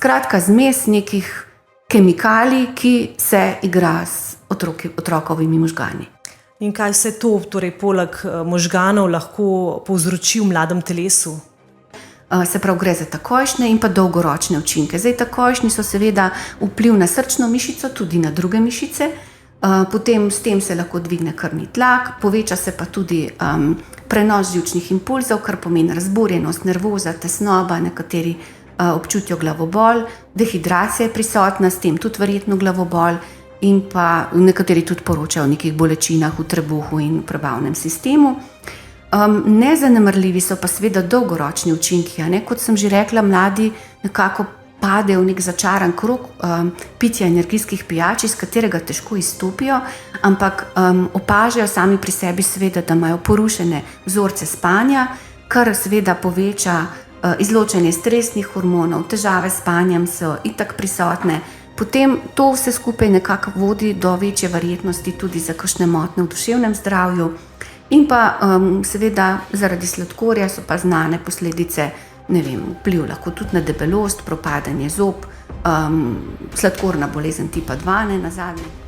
Skratka, zmes nekih kemikalij, ki se igra s otrokovimi možgani. In kaj vse to, torej poleg možganov, lahko povzroči v mladem telesu? Se pravi, gre za takojšnje in pa dolgoročne učinke. Zdaj, takojšnji so seveda vpliv na srčno mišico, tudi na druge mišice. Potem s tem se lahko dvigne krvni tlak, poveča se pa tudi prenos živčnih impulzov, kar pomeni razburjenost, nervoza, tesnoba, nekateri občutijo glavobol, dehidracija je prisotna, s tem tudi verjetno glavobol in pa nekateri tudi poročajo o nekih bolečinah v trebuhu in v prebavnem sistemu. Nezanemarljivi so pa seveda dolgoročni učinki. Kot sem že rekla, mladi nekako padejo v nek začaran krog pitja energijskih pijač, iz katerega težko izstopijo, ampak opažajo sami pri sebi seveda, da imajo porušene vzorce spanja, kar seveda poveča izločanje stresnih hormonov, težave s spanjem so itak prisotne. Potem to vse skupaj nekako vodi do večje verjetnosti tudi za kakšne motnje v duševnem zdravju. In pa seveda zaradi sladkorja so pa znane posledice, vpliv lahko tudi na debelost, propadanje zob, sladkorna bolezen tipa 2, nazadnje.